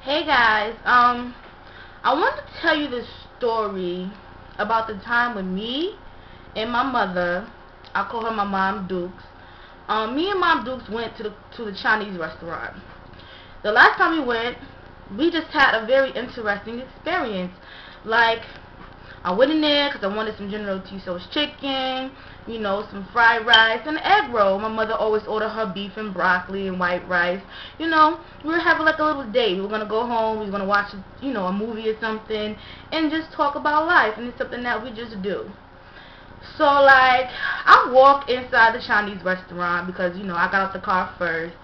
Hey guys, I wanted to tell you this story about the time when me and my mother, I call her my Mom Dukes, me and Mom Dukes went to the Chinese restaurant. The last time we went, we just had a very interesting experience. Like, I went in there because I wanted some General Tso's chicken, you know, some fried rice, and an egg roll. My mother always ordered her beef and broccoli and white rice. You know, we were having like a little date. We were going to go home, we were going to watch, you know, a movie or something, and just talk about life, and it's something that we just do. So, like, I walk inside the Chinese restaurant because, you know, I got out the car first,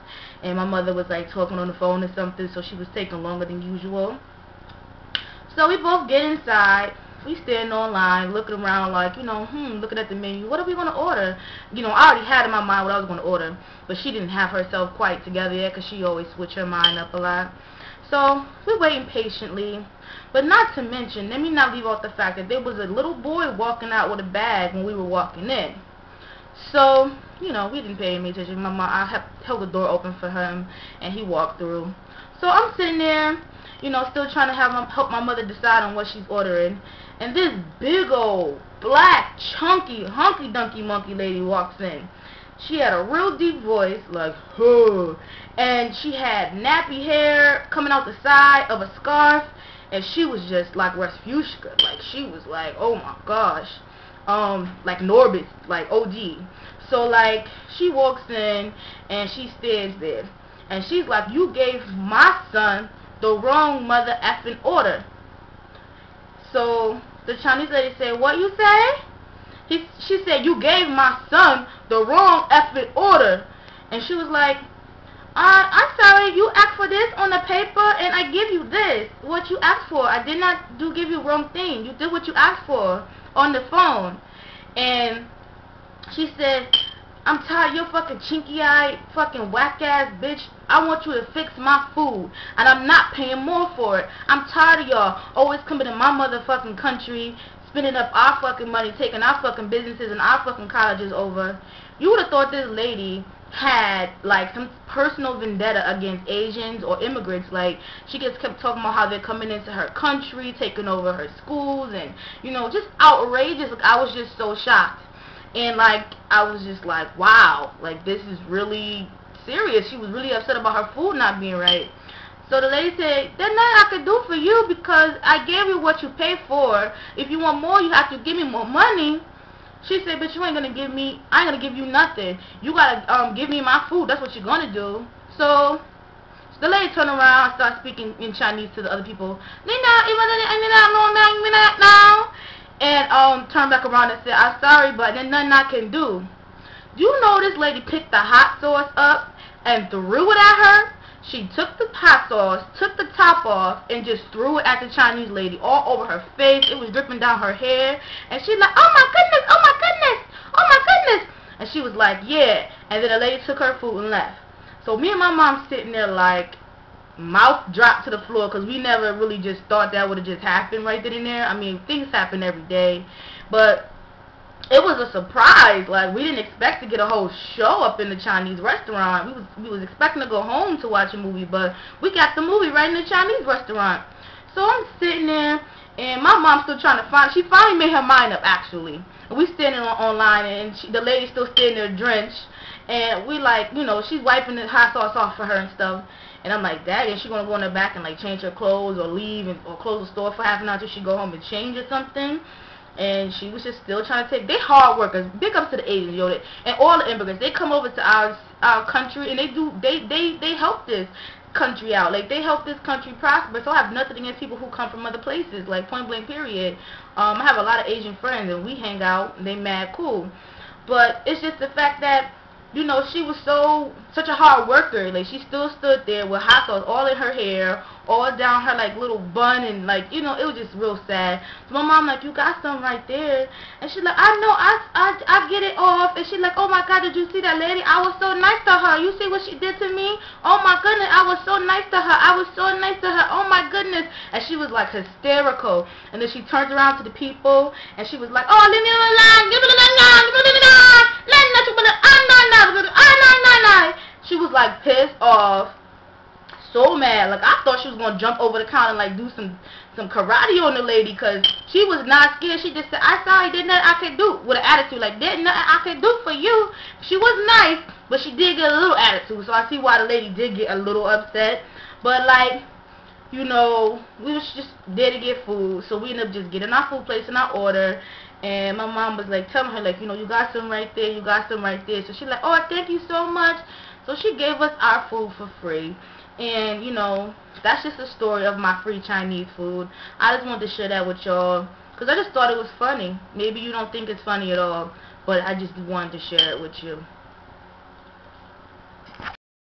and my mother was, like, talking on the phone or something, so she was taking longer than usual. So we both get inside. We standing online, looking around like, you know, looking at the menu. What are we going to order? You know, I already had in my mind what I was going to order, but she didn't have herself quite together yet because she always switch her mind up a lot. So we're waiting patiently, but not to mention, let me not leave out the fact that there was a little boy walking out with a bag when we were walking in. So, you know, we didn't pay any attention. I held the door open for him, and he walked through. So I'm sitting there, you know, still trying to help my mother decide on what she's ordering. And this big old, black, chunky, hunky-dunky monkey lady walks in. She had a real deep voice, like, huh. And she had nappy hair coming out the side of a scarf. And she was just like Rasputia. Like, she was like, oh my gosh. Like Norbit, like OG. So, like, she walks in and she stands there. And she's like, you gave my son the wrong mother effing order. So the Chinese lady said, what you say? She said, you gave my son the wrong effing order. And she was like, I'm sorry, you asked for this on the paper and I give you this. What you asked for. I did not give you wrong thing. You did what you asked for on the phone. And she said, I'm tired of your fucking chinky-eyed, fucking whack-ass bitch. I want you to fix my food, and I'm not paying more for it. I'm tired of y'all always coming to my motherfucking country, spending up our fucking money, taking our fucking businesses and our fucking colleges over. You would have thought this lady had, like, some personal vendetta against Asians or immigrants. Like, she just kept talking about how they're coming into her country, taking over her schools, and, you know, just outrageous. Like, I was just so shocked. And, like, I was just like, wow, like, this is really serious. She was really upset about her food not being right. So the lady said, there's nothing I can do for you because I gave you what you paid for. If you want more, you have to give me more money. She said, but you ain't going to give me, I ain't going to give you nothing. You got to give me my food. That's what you're going to do. So the lady turned around and started speaking in Chinese to the other people. And turned back around and said, I'm sorry, but there's nothing I can do. Do you know this lady picked the hot sauce up and threw it at her? She took the hot sauce, took the top off, and just threw it at the Chinese lady all over her face. It was dripping down her hair. And she's like, oh my goodness, oh my goodness, oh my goodness. And she was like, yeah. And then the lady took her food and left. So me and my mom sitting there like, mouth dropped to the floor because we never really just thought that would have just happened right then and there. I mean, things happen every day, but it was a surprise. Like, we didn't expect to get a whole show up in the Chinese restaurant. We was expecting to go home to watch a movie, but we got the movie right in the Chinese restaurant. So I'm sitting there, and my mom's still trying to find. She finally made her mind up, actually. And we standing online, and the lady's still standing there drenched, and we like, you know, she's wiping the hot sauce off for her and stuff. And I'm like, Dad, is she going to go in the back and, like, change her clothes or leave or close the store for half an hour until she go home and change or something? And she was just still trying to take. They hard workers. Big ups to the Asians, yo. And all the immigrants. They come over to our country and they help this country out. Like, they help this country prosper. So I have nothing against people who come from other places. Like, point blank period. I have a lot of Asian friends and we hang out and they mad cool. But it's just the fact that, you know, she was such a hard worker. Like, she still stood there with hot sauce all in her hair, all down her, like, little bun, and, like, you know, it was just real sad. So my mom, like, you got some right there. And she's like, I know, I get it off. And she's like, oh my God, did you see that lady? I was so nice to her. You see what she did to me? Oh my goodness, I was so nice to her. I was so nice to her. Oh my goodness. And she was, like, hysterical. And then she turned around to the people, and she was like, oh, leave me alone. She was like pissed off. so mad. Like, I thought she was gonna jump over the counter and like do some karate on the lady, cause she was not scared. She just said, "I sorry, did nothing I could do," with an attitude. Like, did nothing I could do for you. She was nice, but she did get a little attitude. So I see why the lady did get a little upset. But like, you know, we was just there to get food, so we ended up just getting our food, placing our order. And my mom was like telling her, like, you know, you got some right there, you got some right there. So she's like, oh, thank you so much. So she gave us our food for free. And, you know, that's just a story of my free Chinese food. I just wanted to share that with y'all, because I just thought it was funny. Maybe you don't think it's funny at all, but I just wanted to share it with you.